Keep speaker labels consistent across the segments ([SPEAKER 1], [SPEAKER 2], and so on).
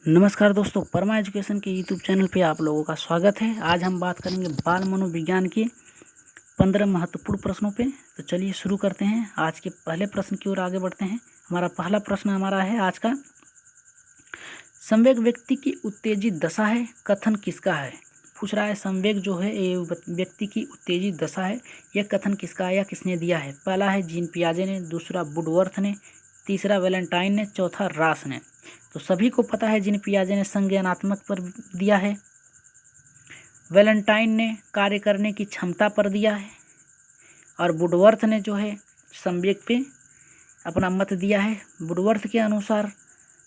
[SPEAKER 1] नमस्कार दोस्तों, परमा एजुकेशन के यूट्यूब चैनल पे आप लोगों का स्वागत है। आज हम बात करेंगे बाल मनोविज्ञान के 15 महत्वपूर्ण प्रश्नों पे। तो चलिए शुरू करते हैं। आज के पहले प्रश्न की ओर आगे बढ़ते हैं। हमारा पहला प्रश्न हमारा है आज का, संवेग व्यक्ति की उत्तेजित दशा है, कथन किसका है? पूछ रहा है संवेग जो है ये व्यक्ति की उत्तेजित दशा है, यह कथन किसका है या किसने दिया है? पहला है जीन पियाजे ने, दूसरा वुडवर्थ ने, तीसरा वैलेंटाइन ने, चौथा रास ने। तो सभी को पता है जीन पियाजे ने संज्ञानात्मक पर दिया है, वैलेंटाइन ने कार्य करने की क्षमता पर दिया है, और वुडवर्थ ने जो है संवेग पे अपना मत दिया है। वुडवर्थ के अनुसार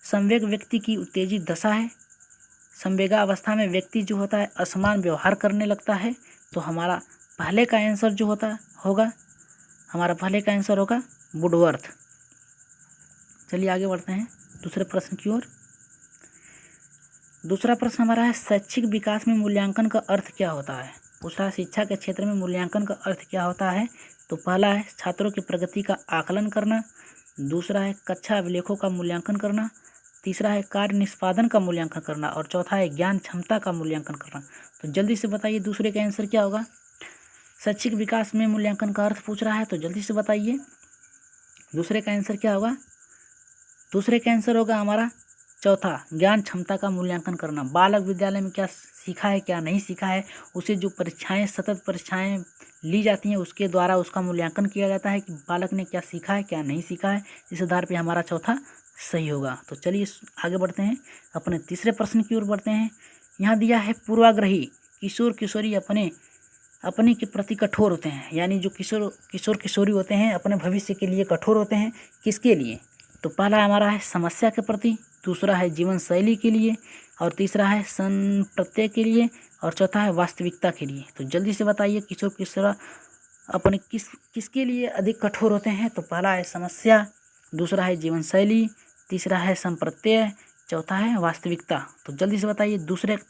[SPEAKER 1] संवेग व्यक्ति की उत्तेजित दशा है। संवेगावस्था में व्यक्ति जो होता है असमान व्यवहार करने लगता है। तो हमारा पहले का आंसर जो होगा वुडवर्थ। चलिए आगे बढ़ते हैं दूसरे प्रश्न की ओर। दूसरा प्रश्न हमारा है, शैक्षिक विकास में मूल्यांकन का अर्थ क्या होता है? पूछ रहा है शिक्षा के क्षेत्र में मूल्यांकन का अर्थ क्या होता है? तो पहला है छात्रों की प्रगति का आकलन करना, दूसरा है कक्षा अभिलेखों का मूल्यांकन करना, तीसरा है कार्य निष्पादन का मूल्यांकन करना, और चौथा है ज्ञान क्षमता का मूल्यांकन करना। तो जल्दी से बताइए दूसरे का आंसर क्या होगा? शैक्षिक विकास में मूल्यांकन का अर्थ पूछ रहा है, तो जल्दी से बताइए दूसरे का आंसर क्या होगा? दूसरे का आंसर होगा हमारा चौथा, ज्ञान क्षमता का मूल्यांकन करना। बालक विद्यालय में क्या सीखा है क्या नहीं सीखा है, उसे जो परीक्षाएं सतत परीक्षाएं ली जाती हैं उसके द्वारा उसका मूल्यांकन किया जाता है कि बालक ने क्या सीखा है क्या नहीं सीखा है। इस आधार पे हमारा चौथा सही होगा। तो चलिए आगे बढ़ते हैं, अपने तीसरे प्रश्न की ओर बढ़ते हैं। यहाँ दिया है पूर्वाग्रही किशोर किशोरी अपने के प्रति कठोर होते हैं, यानी जो किशोर किशोरी होते हैं अपने भविष्य के लिए कठोर होते हैं। किसके लिए? तो पहला हमारा है समस्या के प्रति, दूसरा है जीवन शैली के लिए, और तीसरा है संप्रत्यय के लिए, और चौथा है वास्तविकता के लिए। तो जल्दी से बताइए किशोर किशोरा अपने किसके लिए अधिक कठोर होते हैं? तो पहला है समस्या, दूसरा है जीवन शैली, तीसरा है संप्रत्यय, चौथा है वास्तविकता। तो जल्दी से बताइए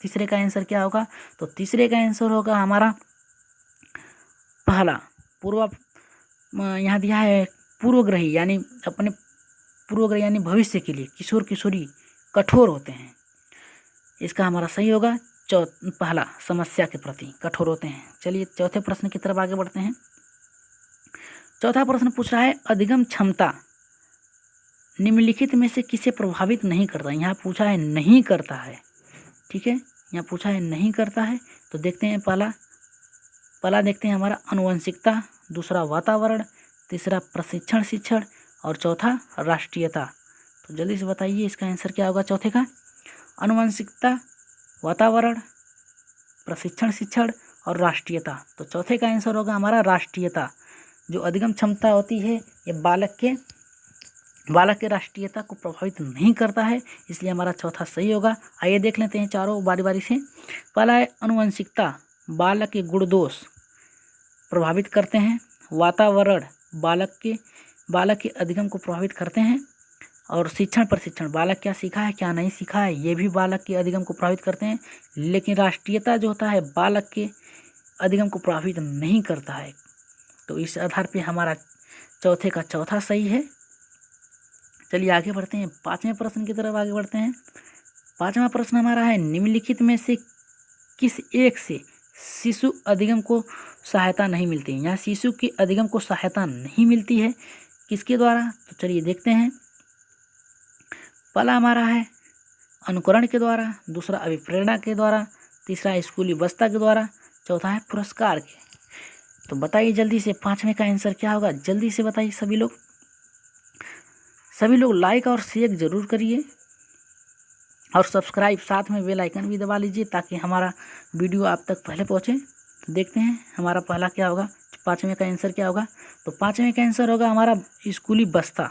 [SPEAKER 1] तीसरे का आंसर क्या होगा? तो तीसरे का आंसर होगा हमारा पहला यहाँ दिया है पूर्वग्रही, यानी भविष्य के लिए किशोर किशोरी कठोर होते हैं। इसका हमारा सही होगा पहला, समस्या के प्रति कठोर होते हैं। चलिए चौथे प्रश्न की तरफ आगे बढ़ते हैं। चौथा प्रश्न पूछ रहा है, अधिगम क्षमता निम्नलिखित में से किसे प्रभावित नहीं करता? यहाँ पूछा है नहीं करता है, ठीक है, यहाँ पूछा है नहीं करता है। तो देखते हैं पहला देखते हैं हमारा अनुवंशिकता, दूसरा वातावरण, तीसरा प्रशिक्षण शिक्षण, और चौथा राष्ट्रीयता। तो जल्दी से बताइए इसका आंसर क्या होगा चौथे का? अनुवंशिकता, वातावरण, प्रशिक्षण शिक्षण और राष्ट्रीयता। तो चौथे का आंसर होगा हमारा राष्ट्रीयता। जो अधिगम क्षमता होती है ये बालक के राष्ट्रीयता को प्रभावित नहीं करता है, इसलिए हमारा चौथा सही होगा। आइए देख लेते हैं चारों बारी बारी से। पहला है अनुवंशिकता, बालक के गुण दोष प्रभावित करते हैं। वातावरण बालक के अधिगम को प्रभावित करते हैं, और शिक्षण प्रशिक्षण बालक क्या सीखा है क्या नहीं सीखा है ये भी बालक के अधिगम को प्रभावित करते हैं। लेकिन राष्ट्रीयता जो होता है बालक के अधिगम को प्रभावित नहीं करता है। तो इस आधार पे हमारा चौथे का चौथा सही है। चलिए आगे बढ़ते हैं, पांचवें प्रश्न की तरफ आगे बढ़ते हैं। पांचवा प्रश्न हमारा है, निम्नलिखित में से किस एक से शिशु अधिगम को सहायता नहीं मिलती है? यहाँ शिशु के अधिगम को सहायता नहीं मिलती है, किसके द्वारा? तो चलिए देखते हैं। पहला हमारा है अनुकरण के द्वारा, दूसरा अभिप्रेरणा के द्वारा, तीसरा स्कूली अवस्था के द्वारा, चौथा है पुरस्कार के। तो बताइए जल्दी से पांचवें का आंसर क्या होगा? जल्दी से बताइए सभी लोग लाइक और शेयर जरूर करिए, और सब्सक्राइब साथ में बेल आइकन भी दबा लीजिए ताकि हमारा वीडियो आप तक पहले पहुँचे। तो देखते हैं हमारा पहला क्या होगा, पाँचवें का आंसर क्या होगा? तो पाँचवें का आंसर होगा हमारा स्कूली बस्ता।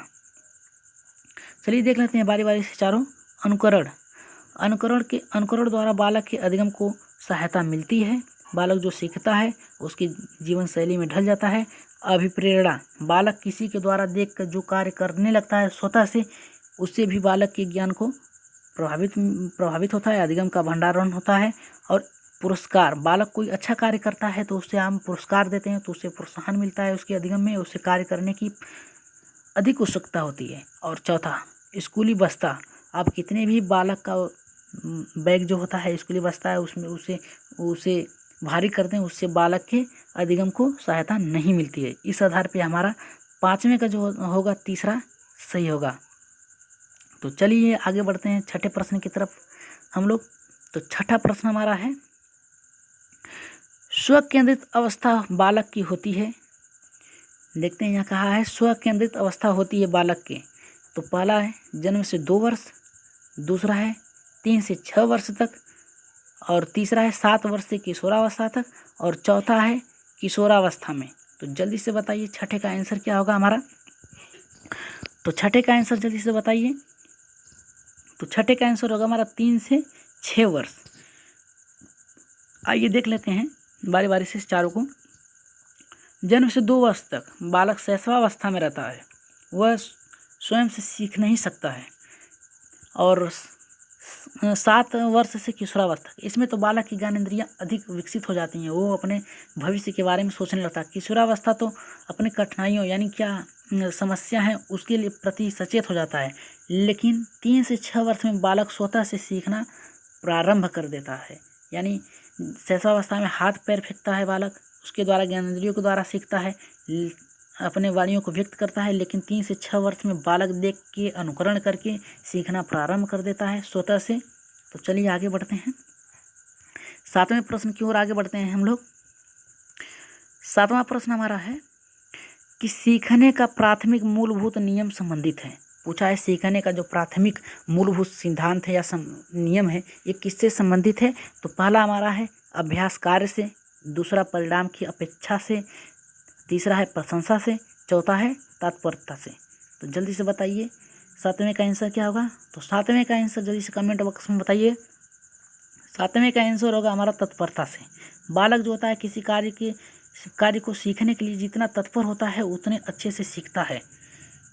[SPEAKER 1] चलिए देख लेते हैं बारी बारी से चारों। अनुकरण द्वारा बालक के अधिगम को सहायता मिलती है, बालक जो सीखता है उसकी जीवन शैली में ढल जाता है। अभिप्रेरणा, बालक किसी के द्वारा देखकर जो कार्य करने लगता है स्वतः से, उससे भी बालक के ज्ञान को प्रभावित होता है, अधिगम का भंडारण होता है। और पुरस्कार, बालक कोई अच्छा कार्य करता है तो उससे हम पुरस्कार देते हैं, तो उससे प्रोत्साहन मिलता है, उसके अधिगम में उससे कार्य करने की अधिक उत्सुकता होती है। और चौथा स्कूली बस्ता, आप कितने भी बालक का बैग जो होता है स्कूली बस्ता है उसमें उसे भारी करते हैं, उससे बालक के अधिगम को सहायता नहीं मिलती है। इस आधार पे हमारा 5वें का जो होगा तीसरा सही होगा। तो चलिए आगे बढ़ते हैं छठे प्रश्न की तरफ हम लोग। तो छठा प्रश्न हमारा है, स्व केंद्रित अवस्था बालक की होती है। देखते हैं यहाँ कहा है स्व केंद्रित अवस्था होती है बालक के। तो पहला है जन्म से 2 वर्ष, दूसरा है 3 से 6 वर्ष तक, और तीसरा है 7 वर्ष से किशोरावस्था तक, और चौथा है किशोरावस्था में। तो जल्दी से बताइए छठे का आंसर क्या होगा हमारा। तो छठे का आंसर जल्दी से बताइए। तो छठे का आंसर होगा हमारा 3 से 6 वर्ष। आइए देख लेते हैं बारी बारी से चारों को। जन्म से 2 वर्ष तक बालक शैशवावस्था में रहता है, वह स्वयं से सीख नहीं सकता है। और 7 वर्ष से किशोरावस्था, इसमें तो बालक की ज्ञानेंद्रियाँ अधिक विकसित हो जाती हैं, वो अपने भविष्य के बारे में सोचने लगता है। किशोरावस्था तो अपने कठिनाइयों यानी क्या समस्या है उसके लिए प्रति सचेत हो जाता है। लेकिन 3 से 6 वर्ष में बालक स्वतः से सीखना प्रारंभ कर देता है, यानी शैशवावस्था में हाथ पैर फेंकता है बालक, उसके द्वारा ज्ञानेंद्रियों के द्वारा सीखता है, अपने वाणियों को व्यक्त करता है। लेकिन 3 से 6 वर्ष में बालक देख के अनुकरण करके सीखना प्रारंभ कर देता है स्वतः से। तो चलिए आगे बढ़ते हैं 7वें प्रश्न की ओर आगे बढ़ते हैं हम लोग। 7वां प्रश्न हमारा है कि सीखने का प्राथमिक मूलभूत नियम संबंधित है। पूछा है सीखने का जो प्राथमिक मूलभूत सिद्धांत है या नियम है ये किससे संबंधित है। तो पहला हमारा है अभ्यास कार्य से, दूसरा परिणाम की अपेक्षा से, तीसरा है प्रशंसा से, चौथा है तत्परता से। तो जल्दी से बताइए 7वें का आंसर क्या होगा। तो 7वें का आंसर जल्दी से कमेंट बॉक्स में बताइए। 7वें का आंसर होगा हमारा तत्परता से। बालक जो होता है किसी कार्य को सीखने के लिए जितना तत्पर होता है उतने अच्छे से सीखता है।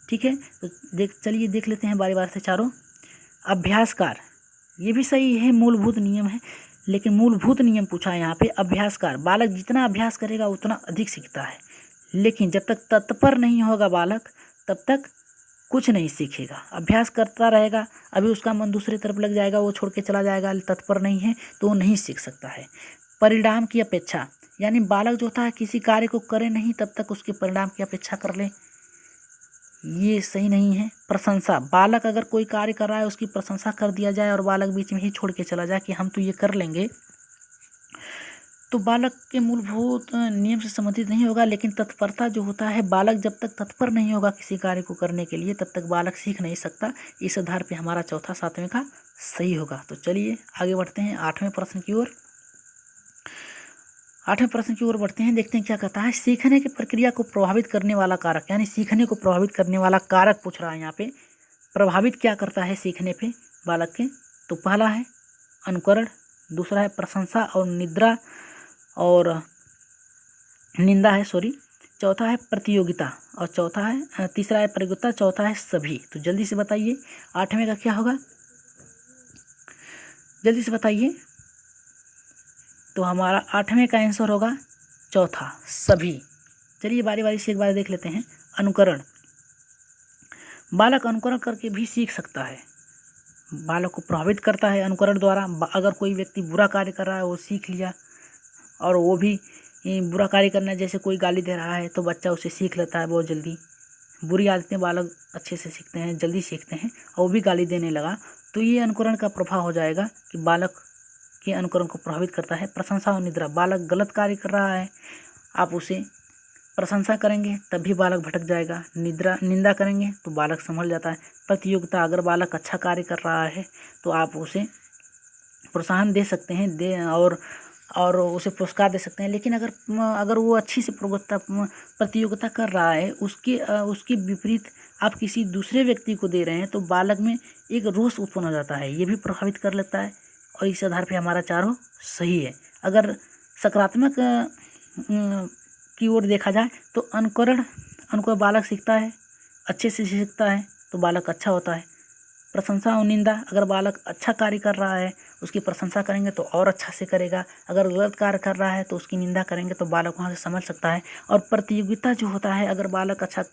[SPEAKER 1] ठीक है, तो चलिए देख लेते हैं बारी बारी से चारों। अभ्यासकार, ये भी सही है, मूलभूत नियम है, लेकिन मूलभूत नियम पूछा है यहाँ पे। अभ्यासकार, बालक जितना अभ्यास करेगा उतना अधिक सीखता है, लेकिन जब तक तत्पर नहीं होगा बालक तब तक कुछ नहीं सीखेगा। अभ्यास करता रहेगा, अभी उसका मन दूसरी तरफ लग जाएगा, वो छोड़ के चला जाएगा, तत्पर नहीं है तो वो नहीं सीख सकता है। परिणाम की अपेक्षा, यानी बालक जो होता है किसी कार्य को करे नहीं तब तक उसके परिणाम की अपेक्षा कर ले, ये सही नहीं है। प्रशंसा, बालक अगर कोई कार्य कर रहा है उसकी प्रशंसा कर दिया जाए और बालक बीच में ही छोड़ के चला जाए कि हम तो ये कर लेंगे, तो बालक के मूलभूत नियम से संबंधित नहीं होगा। लेकिन तत्परता जो होता है, बालक जब तक तत्पर नहीं होगा किसी कार्य को करने के लिए तब तक बालक सीख नहीं सकता। इस आधार पे हमारा चौथा 7वें का सही होगा। तो चलिए आगे बढ़ते हैं 8वें प्रश्न की ओर। 8वें प्रश्न की ओर बढ़ते हैं, देखते हैं क्या कहता है। सीखने की प्रक्रिया को प्रभावित करने वाला कारक, यानी सीखने को प्रभावित करने वाला कारक पूछ रहा है यहाँ पे। प्रभावित क्या करता है सीखने पे बालक के। तो पहला है अनुकरण, दूसरा है प्रशंसा और निद्रा और निंदा है, चौथा है प्रतियोगिता, और तीसरा है प्रतियोगिता, चौथा है सभी। तो जल्दी से बताइए 8वें का क्या होगा, जल्दी से बताइए। तो हमारा 8वें का आंसर होगा चौथा, सभी। चलिए बारी बारी से एक बार देख लेते हैं। अनुकरण, बालक अनुकरण करके भी सीख सकता है, बालक को प्रभावित करता है अनुकरण द्वारा। अगर कोई व्यक्ति बुरा कार्य कर रहा है वो सीख लिया और वो भी बुरा कार्य करना, जैसे कोई गाली दे रहा है तो बच्चा उसे सीख लेता है बहुत जल्दी। बुरी आदतें बालक अच्छे से सीखते हैं, जल्दी सीखते हैं, और वो भी गाली देने लगा तो ये अनुकरण का प्रभाव हो जाएगा कि बालक के अनुकरण को प्रभावित करता है। प्रशंसा और निद्रा, बालक गलत कार्य कर रहा है, आप उसे प्रशंसा करेंगे तभी बालक भटक जाएगा, निंदा करेंगे तो बालक संभल जाता है। प्रतियोगिता, अगर बालक अच्छा कार्य कर रहा है तो आप उसे प्रोत्साहन दे सकते हैं और उसे पुरस्कार दे सकते हैं। लेकिन अगर वो अच्छी से प्रतियोगिता कर रहा है, उसके विपरीत आप किसी दूसरे व्यक्ति को दे रहे हैं तो बालक में एक रोष उत्पन्न हो जाता है, ये भी प्रभावित कर लेता है। और इस आधार पे हमारा चारों सही है। अगर सकारात्मक की ओर देखा जाए तो अनुकरण बालक सीखता है, अच्छे से सीखता है तो बालक अच्छा होता है। प्रशंसा और निंदा, अगर बालक अच्छा कार्य कर रहा है उसकी प्रशंसा करेंगे तो और अच्छा से करेगा, अगर गलत कार्य कर रहा है तो उसकी निंदा करेंगे तो बालक वहाँ से समझ सकता है। और प्रतियोगिता जो होता है, अगर बालक अच्छा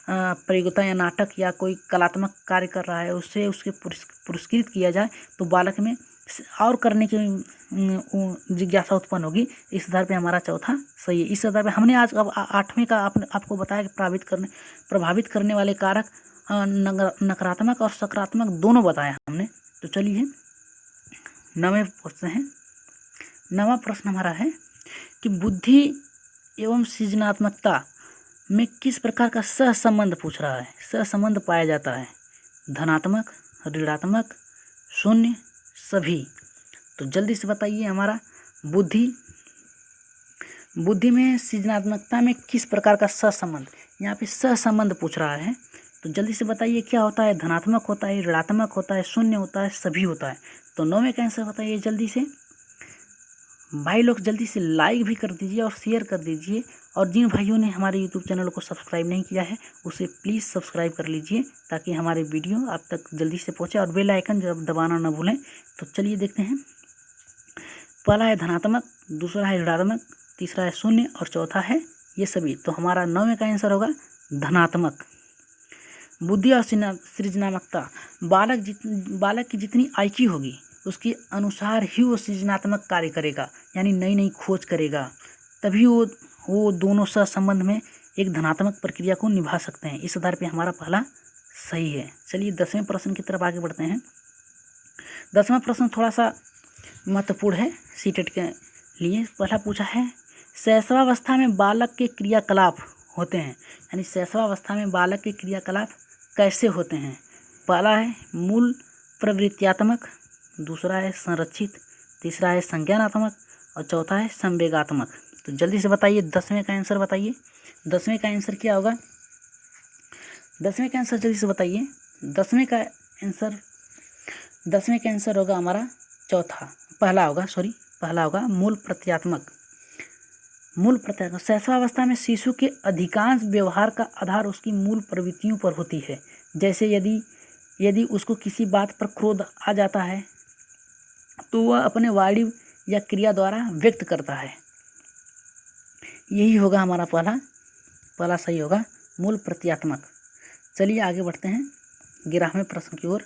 [SPEAKER 1] प्रतियोगिता या नाटक या कोई कलात्मक कार्य कर रहा है उससे उसके पुरस्कृत किया जाए तो बालक में और करने की जिज्ञासा उत्पन्न होगी। इस आधार पे हमारा चौथा सही है। इस आधार पे हमने आज अब 8वें का आपको बताया कि प्रभावित करने वाले कारक नकारात्मक और सकारात्मक दोनों बताया हमने। तो चलिए 9वें प्रश्न है। 9वां प्रश्न हमारा है कि बुद्धि एवं सृजनात्मकता में किस प्रकार का सहसंबंध पूछ रहा है। सहसंबंध पाया जाता है धनात्मक, ऋणात्मक, शून्य, सभी। तो जल्दी से बताइए हमारा बुद्धि में सृजनात्मकता में किस प्रकार का सहसंबंध, यहाँ पे सहसंबंध पूछ रहा है। तो जल्दी से बताइए क्या होता है। धनात्मक होता है, ऋणात्मक होता है, शून्य होता है, सभी होता है। तो 9वें का आंसर बताइए जल्दी से। भाई लोग जल्दी से लाइक भी कर दीजिए और शेयर कर दीजिए, और जिन भाइयों ने हमारे यूट्यूब चैनल को सब्सक्राइब नहीं किया है उसे प्लीज़ सब्सक्राइब कर लीजिए, ताकि हमारे वीडियो आप तक जल्दी से पहुँचे, और बेल आइकन जब दबाना ना भूलें। तो चलिए देखते हैं। पहला है धनात्मक, दूसरा है ऋणात्मक, तीसरा है शून्य और चौथा है ये सभी। तो हमारा 9वें का आंसर होगा धनात्मक। बुद्धि और सृजनात्मकता, बालक की जितनी IQ होगी उसके अनुसार ही वो सृजनात्मक कार्य करेगा, यानी नई नई खोज करेगा, तभी वो दोनों सहसंबंध में एक धनात्मक प्रक्रिया को निभा सकते हैं। इस आधार पे हमारा पहला सही है। चलिए 10वें प्रश्न की तरफ आगे बढ़ते हैं। 10वां प्रश्न थोड़ा सा महत्वपूर्ण है सीटेट के लिए। पहला पूछा है शैशवावस्था में बालक के क्रियाकलाप होते हैं, यानी शैशवावस्था में बालक के क्रियाकलाप कैसे होते हैं। पहला है मूल प्रवृत्त्यात्मक, दूसरा है संरक्षित, तीसरा है संज्ञानात्मक और चौथा है संवेगात्मक। तो जल्दी से बताइए 10वें का आंसर बताइए। 10वें का आंसर क्या होगा। 10वें का आंसर जल्दी से बताइए। 10वें का आंसर होगा हमारा पहला होगा मूल प्रत्यात्मक। शैशवावस्था में शिशु के अधिकांश व्यवहार का आधार उसकी मूल प्रवृत्तियों पर होती है। जैसे यदि उसको किसी बात पर क्रोध आ जाता है तो वह अपने वाणी या क्रिया द्वारा व्यक्त करता है। यही होगा हमारा पहला सही होगा मूल प्रत्यात्मक। चलिए आगे बढ़ते हैं 11वें प्रश्न की ओर।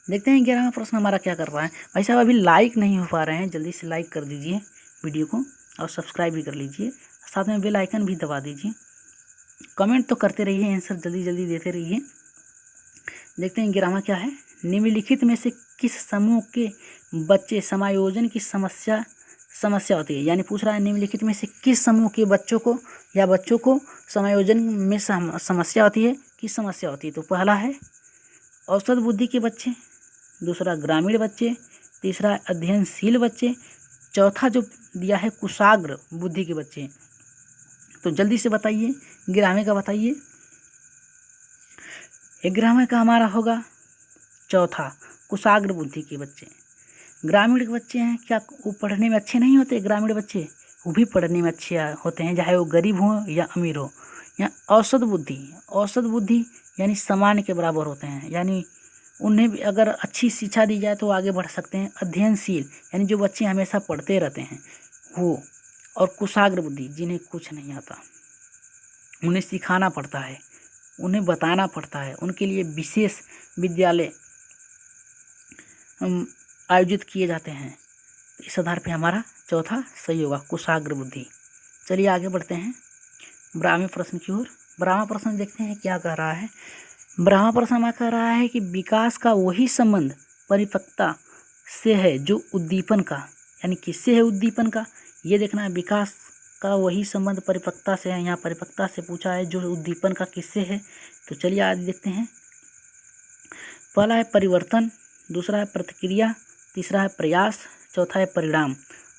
[SPEAKER 1] देखते हैं 11वां प्रश्न हमारा क्या कर रहा है। भाई साहब अभी लाइक नहीं हो पा रहे हैं, जल्दी से लाइक कर दीजिए वीडियो को और सब्सक्राइब भी कर लीजिए, साथ में बेल आइकन भी दबा दीजिए। कमेंट तो करते रहिए, आंसर जल्दी जल्दी देते रहिए। देखते हैं 11वां क्या है। निम्नलिखित में से किस समूह के बच्चे समायोजन की समस्या होती है, यानी पूछ रहा है निम्नलिखित में से किस समूह के बच्चों को समायोजन में समस्या होती है, किस समस्या होती है। तो पहला है औसत बुद्धि के बच्चे, दूसरा ग्रामीण बच्चे, तीसरा अध्ययनशील बच्चे, चौथा जो दिया है कुशाग्र बुद्धि के बच्चे। तो जल्दी से बताइए 11वें का बताइए। 11वें का हमारा होगा चौथा कुशाग्र बुद्धि के बच्चे। ग्रामीण के बच्चे हैं क्या वो पढ़ने में अच्छे नहीं होते। ग्रामीण बच्चे वो भी पढ़ने में अच्छे होते हैं, चाहे वो गरीब हो या अमीर हो। यहाँ औसत बुद्धि यानी सामान्य के बराबर होते हैं, यानी उन्हें भी अगर अच्छी शिक्षा दी जाए तो आगे बढ़ सकते हैं। अध्ययनशील यानी जो बच्चे हमेशा पढ़ते रहते हैं वो, और कुशाग्र बुद्धि जिन्हें कुछ नहीं आता, उन्हें सिखाना पड़ता है, उन्हें बताना पड़ता है, उनके लिए विशेष विद्यालय आयोजित किए जाते हैं। इस आधार पे हमारा चौथा सही होगा कुशाग्र बुद्धि। चलिए आगे बढ़ते हैं 12वें प्रश्न की ओर। 12वां प्रश्न देखते हैं क्या कह रहा है। 12वां प्रश्न हमारा कह रहा है कि विकास का वही संबंध परिपक्वता से है जो उद्दीपन का, यानी किससे है उद्दीपन का, ये देखना है। विकास का वही संबंध परिपक्वता से है, यहाँ परिपक्वता से पूछा है, जो उद्दीपन का किससे है। तो चलिए आज देखते हैं। पहला है परिवर्तन, दूसरा है प्रतिक्रिया, तीसरा है प्रयास, चौथा है परिणाम।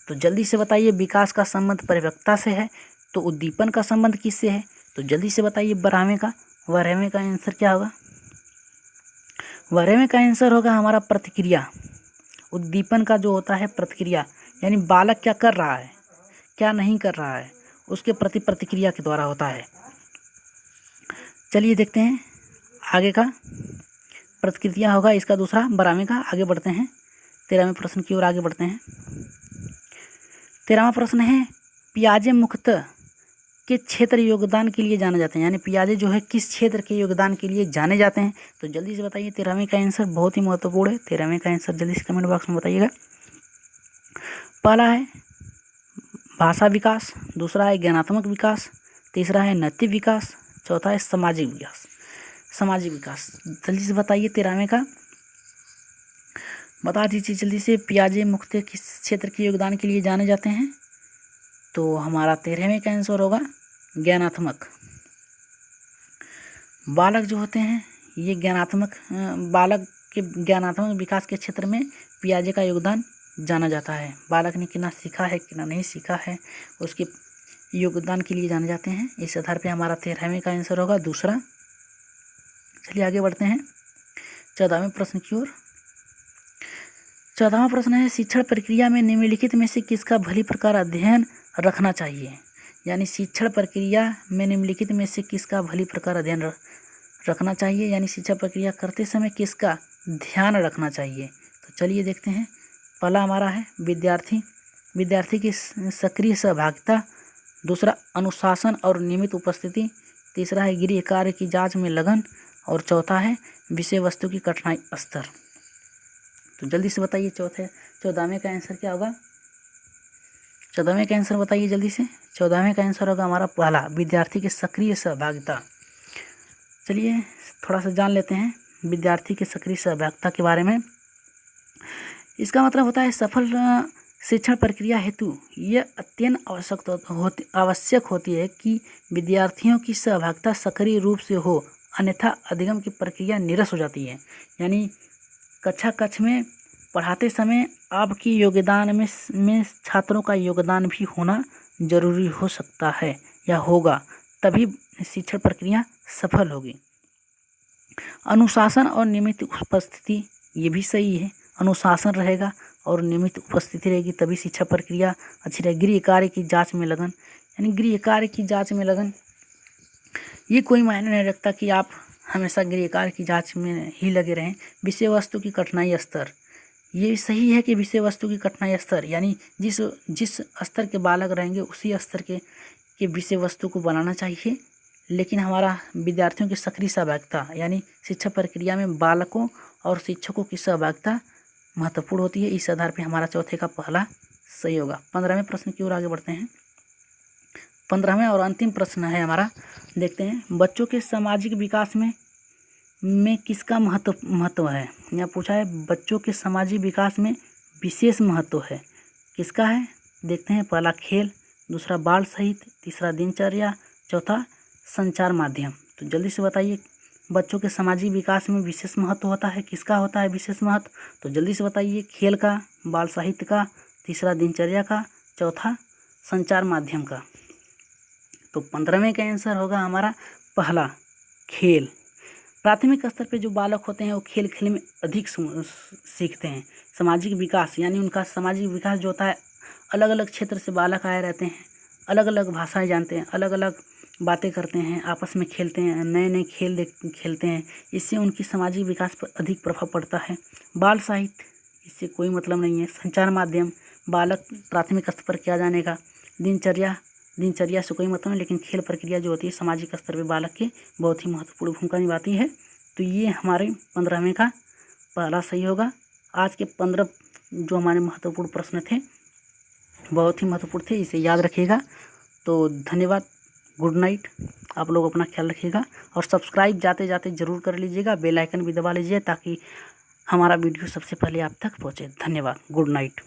[SPEAKER 1] तो जल्दी से बताइए विकास का संबंध परिपक्वता से है तो उद्दीपन का संबंध किससे है। तो जल्दी से बताइए 12वें का आंसर क्या होगा। 12वें का आंसर होगा हमारा प्रतिक्रिया। उद्दीपन का जो होता है प्रतिक्रिया, यानी बालक क्या कर रहा है क्या नहीं कर रहा है उसके प्रति प्रतिक्रिया के द्वारा होता है। चलिए देखते हैं आगे का। प्रतिक्रिया होगा इसका दूसरा 12वें का। आगे बढ़ते हैं 13वें प्रश्न की ओर आगे बढ़ते हैं। 13वां प्रश्न है पियाजे मुख्यतः के क्षेत्र योगदान के लिए जाने जाते हैं, यानी पियाजे जो है किस क्षेत्र के योगदान के लिए जाने जाते हैं? तो जल्दी से बताइए। 13वें का आंसर बहुत ही महत्वपूर्ण है। 13वें का आंसर जल्दी से कमेंट बॉक्स में बताइएगा। पहला है भाषा विकास, दूसरा है ज्ञानात्मक विकास, तीसरा है नैतिक विकास, चौथा है सामाजिक विकास। सामाजिक विकास जल्दी से बताइए। 13वें का बता दीजिए जल्दी से। पियाजे मुख्यतः किस क्षेत्र के योगदान के लिए जाने जाते हैं? तो हमारा 13वें का आंसर होगा ज्ञानात्मक। बालक जो होते हैं ये बालक के ज्ञानात्मक विकास के क्षेत्र में पियाजे का योगदान जाना जाता है। बालक ने कितना सीखा है कितना नहीं सीखा है उसके योगदान के लिए जाने जाते हैं। इस आधार पे हमारा 13वें का आंसर होगा दूसरा। चलिए आगे बढ़ते हैं 14वें प्रश्न की ओर। 14वां प्रश्न है शिक्षण प्रक्रिया में निम्नलिखित में से किसका भली प्रकार अध्ययन रखना चाहिए? यानी शिक्षण प्रक्रिया में निम्नलिखित में से किसका भली प्रकार अध्ययन रखना चाहिए, यानी शिक्षा प्रक्रिया करते समय किसका ध्यान रखना चाहिए? तो चलिए देखते हैं। पहला हमारा है विद्यार्थी की सक्रिय सहभागिता, दूसरा अनुशासन और नियमित उपस्थिति, तीसरा है गृह कार्य की जांच में लगन और चौथा है विषय वस्तु की कठिनाई स्तर। तो जल्दी से बताइए 14वें का आंसर क्या होगा? 14वें का आंसर बताइए जल्दी से। 14वें का आंसर होगा हमारा पहला विद्यार्थी की सक्रिय सहभागिता। चलिए थोड़ा सा जान लेते हैं विद्यार्थी की सक्रिय सहभागिता के बारे में। इसका मतलब होता है सफल शिक्षण प्रक्रिया हेतु यह अत्यंत आवश्यक होती है कि विद्यार्थियों की सहभागिता सक्रिय रूप से हो, अन्यथा अधिगम की प्रक्रिया नीरस हो जाती है। यानी कक्ष में पढ़ाते समय आपकी योगदान में छात्रों का योगदान भी होना जरूरी हो सकता है या होगा, तभी शिक्षण प्रक्रिया सफल होगी। अनुशासन और नियमित उपस्थिति ये भी सही है। अनुशासन रहेगा और नियमित उपस्थिति रहेगी तभी शिक्षा प्रक्रिया अच्छी रहेगी। गृह कार्य की जांच में लगन, यानी गृह कार्य की जांच में लगन ये कोई मायने नहीं रखता कि आप हमेशा गृह कार्य की जांच में ही लगे रहें। विषय वस्तु की कठिनाई स्तर ये सही है कि विषय वस्तु की कठिनाई स्तर यानी जिस स्तर के बालक रहेंगे उसी स्तर के विषय वस्तु को बनाना चाहिए। लेकिन हमारा विद्यार्थियों की सक्रिय सहभागिता यानी शिक्षा प्रक्रिया में बालकों और शिक्षकों की सहभागिता महत्वपूर्ण होती है। इस आधार पर हमारा चौथे का पहला सही होगा। 15वें प्रश्न की ओर आगे बढ़ते हैं। 15वें और अंतिम प्रश्न है हमारा, देखते हैं बच्चों के सामाजिक विकास में किसका महत्व है। यहाँ पूछा है बच्चों के सामाजिक विकास में विशेष महत्व है, किसका है? देखते हैं। पहला खेल, दूसरा बाल साहित्य, तीसरा दिनचर्या, चौथा संचार माध्यम। तो जल्दी से बताइए बच्चों के सामाजिक विकास में विशेष महत्व होता है, किसका होता है विशेष महत्व? तो जल्दी से बताइए। खेल का, बाल साहित्य का, तीसरा दिनचर्या का, चौथा संचार माध्यम का। तो 15वें का आंसर होगा हमारा पहला खेल। प्राथमिक स्तर पे जो बालक होते हैं वो खेल में अधिक सीखते हैं। सामाजिक विकास यानी उनका सामाजिक विकास जो होता है, अलग अलग क्षेत्र से बालक आए रहते हैं, अलग अलग भाषाएं जानते हैं, अलग अलग बातें करते हैं, आपस में खेलते हैं, नए नए खेल खेलते हैं। इससे उनकी सामाजिक विकास पर अधिक प्रभाव पड़ता है। बाल साहित्य इससे कोई मतलब नहीं है। संचार माध्यम बालक प्राथमिक स्तर पर क्या जानेगा। दिनचर्या से कोई मतलब नहीं, लेकिन खेल प्रक्रिया जो होती है सामाजिक स्तर पर बालक के बहुत ही महत्वपूर्ण भूमिका निभाती है। तो ये हमारे 15वें का पहला सही होगा। आज के 15 जो हमारे महत्वपूर्ण प्रश्न थे बहुत ही महत्वपूर्ण थे, इसे याद रखिएगा। तो धन्यवाद, गुड नाइट। आप लोग अपना ख्याल रखिएगा और सब्सक्राइब जाते जाते ज़रूर कर लीजिएगा, बेल आइकन भी दबा लीजिए ताकि हमारा वीडियो सबसे पहले आप तक पहुँचे। धन्यवाद, गुड नाइट।